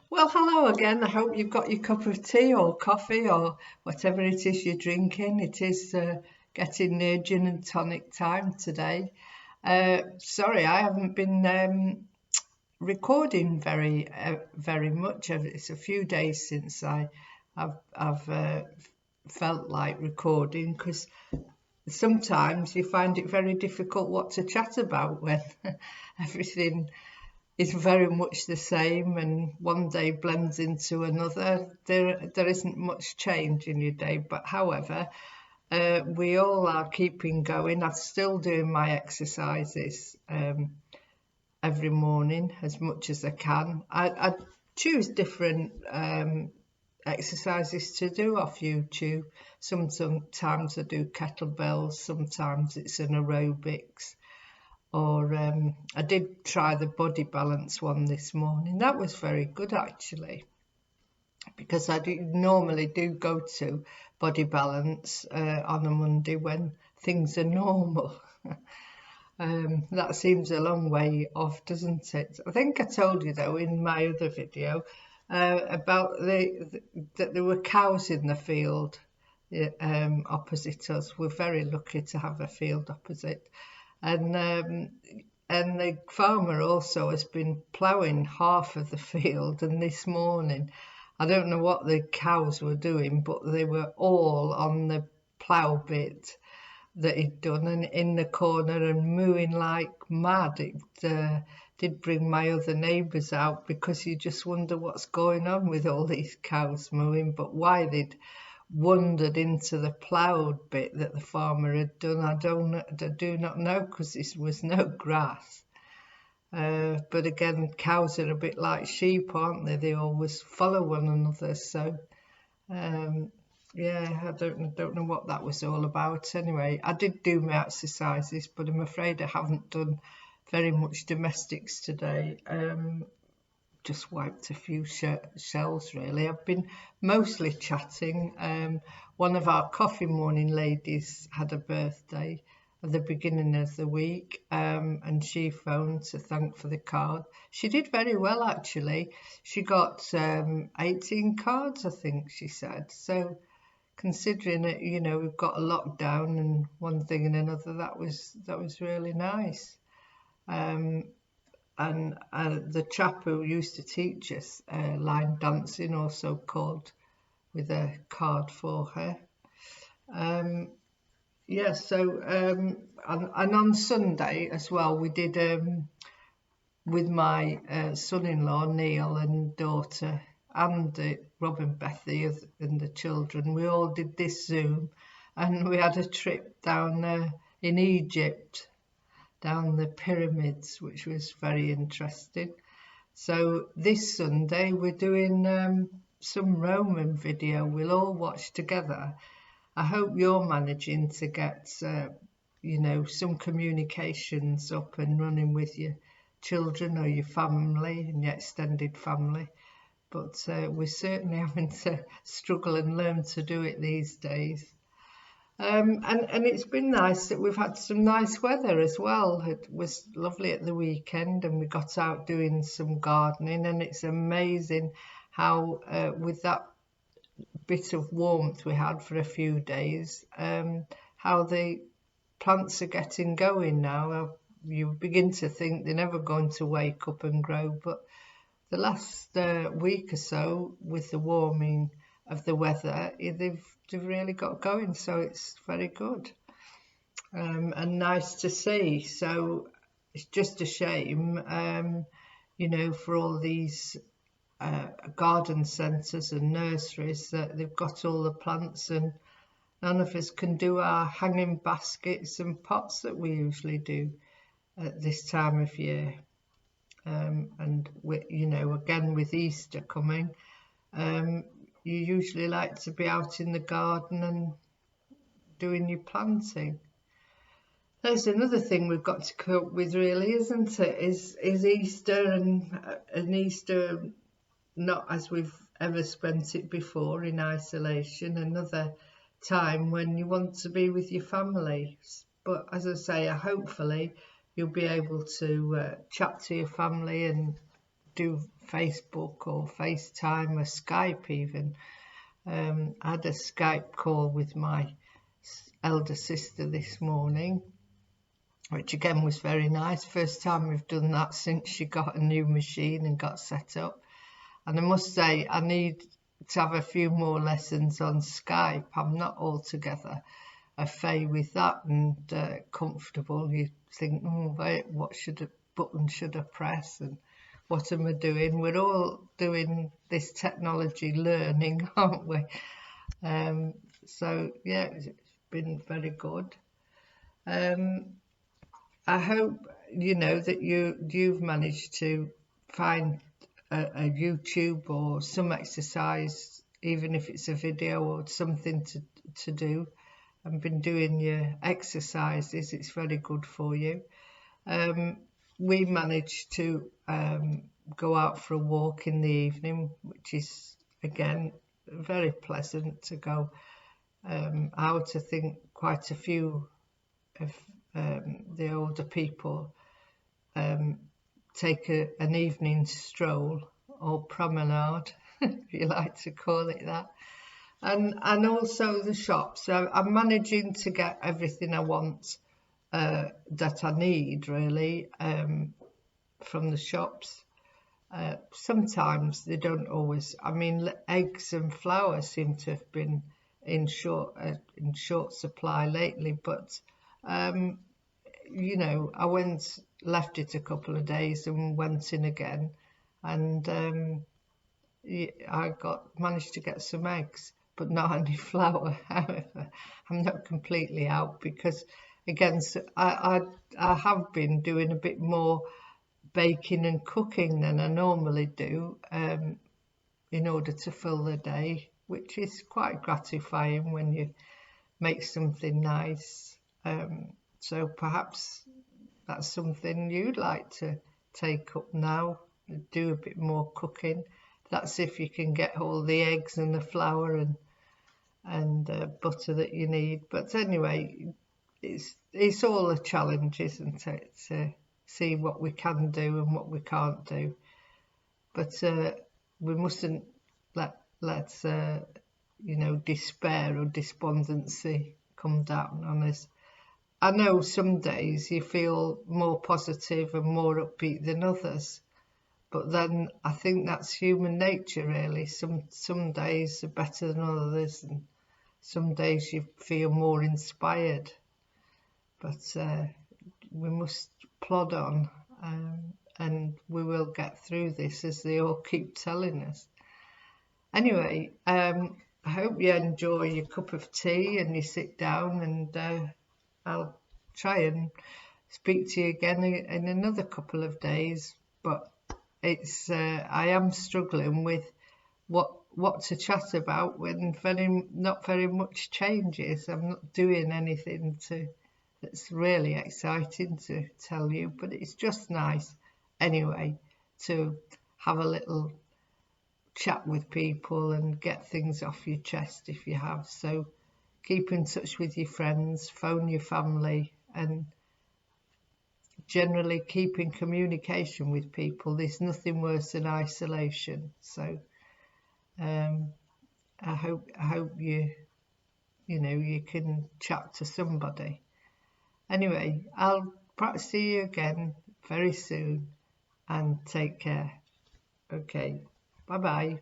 Well, hello again. I hope you've got your cup of tea or coffee or whatever it is you're drinking. It is getting near gin and tonic time today. Sorry, I haven't been recording very much. It's a few days since I've felt like recording because sometimes you find it very difficult what to chat about when everything is very much the same and one day blends into another. There isn't much change in your day, but however, we all are keeping going. I'm still doing my exercises every morning as much as I can. I choose different exercises to do off YouTube. Sometimes I do kettlebells, sometimes it's an aerobics, or I did try the body balance one this morning. That was very good actually, because I normally do go to body balance on a Monday when things are normal. That seems a long way off, doesn't it? I think I told you though in my other video about that there were cows in the field opposite us. We're very lucky to have a field opposite, and the farmer also has been ploughing half of the field. And this morning, I don't know what the cows were doing, but they were all on the plough bit that he'd done and in the corner and mooing like mad. It did bring my other neighbours out, because you just wonder what's going on with all these cows mooing. But why they'd wandered into the ploughed bit that the farmer had done, I do not know, because there was no grass. But again, cows are a bit like sheep, aren't they? They always follow one another. So yeah, I don't know what that was all about. Anyway, I did do my exercises, but I'm afraid I haven't done very much domestics today. Just wiped a few shells really. I've been mostly chatting. One of our coffee morning ladies had a birthday at the beginning of the week, and she phoned to thank for the card. She did very well actually. She got 18 cards, I think she said. So considering it, we've got a lockdown and one thing and another, that was really nice. And the chap who used to teach us line dancing also called with a card for her. Yeah, so and on Sunday as well, we did with my son-in-law Neil and daughter and Rob and Bethy and the children. We all did this Zoom, and we had a trip down in Egypt, down the pyramids, which was very interesting. So this Sunday we're doing some Roman video we'll all watch together. I hope you're managing to get some communications up and running with your children or your family and your extended family. But we're certainly having to struggle and learn to do it these days. And it's been nice that we've had some nice weather as well. It was lovely at the weekend, and we got out doing some gardening, and it's amazing how with that bit of warmth we had for a few days, how the plants are getting going now. You begin to think they're never going to wake up and grow, but the last week or so, with the warming of the weather, they've really got going, so it's very good and nice to see. So it's just a shame, for all these garden centres and nurseries that they've got all the plants and none of us can do our hanging baskets and pots that we usually do at this time of year. And again with Easter coming, you usually like to be out in the garden and doing your planting. There's another thing we've got to cope with, really, isn't it? Is Easter and Easter not as we've ever spent it before, in isolation. Another time when you want to be with your family. But as I say, hopefully you'll be able to chat to your family and do Facebook or FaceTime or Skype even. I had a Skype call with my elder sister this morning, which again was very nice. First time we've done that since she got a new machine and got set up. And I must say, I need to have a few more lessons on Skype. I'm not altogether a fay with that and comfortable. You think, oh, wait, what button should I press and what am I doing? We're all doing this technology learning, aren't we? So yeah, it's been very good. I hope that you've managed to find a YouTube or some exercise, even if it's a video or something to do, and been doing your exercises. It's very good for you. We managed to go out for a walk in the evening, which is again very pleasant to go out. I think quite a few of the older people take an evening stroll or promenade, if you like to call it that. And also the shops. So I'm managing to get everything I want that I need, really, from the shops. Sometimes they don't always. I mean, eggs and flour seem to have been in short supply lately, but I left it a couple of days and went in again, and I managed to get some eggs, but not any flour. However, I'm not completely out because, again, I have been doing a bit more baking and cooking than I normally do in order to fill the day, which is quite gratifying when you make something nice. So perhaps that's something you'd like to take up now, do a bit more cooking. That's if you can get all the eggs and the flour and butter that you need. But anyway, it's all a challenge, isn't it, to see what we can do and what we can't do. But we mustn't let despair or despondency come down on us. I know some days you feel more positive and more upbeat than others, but then I think that's human nature, really. Some days are better than others, and some days you feel more inspired. But we must plod on, and we will get through this, as they all keep telling us. Anyway, I hope you enjoy your cup of tea and you sit down, and I'll try and speak to you again in another couple of days. But I am struggling with what to chat about when not very much changes. I'm not doing anything that's really exciting to tell you, but it's just nice anyway to have a little chat with people and get things off your chest if you have. So keep in touch with your friends, phone your family, and generally keep in communication with people. There's nothing worse than isolation. So I hope you can chat to somebody. Anyway, I'll perhaps see you again very soon, and take care. Okay, bye bye.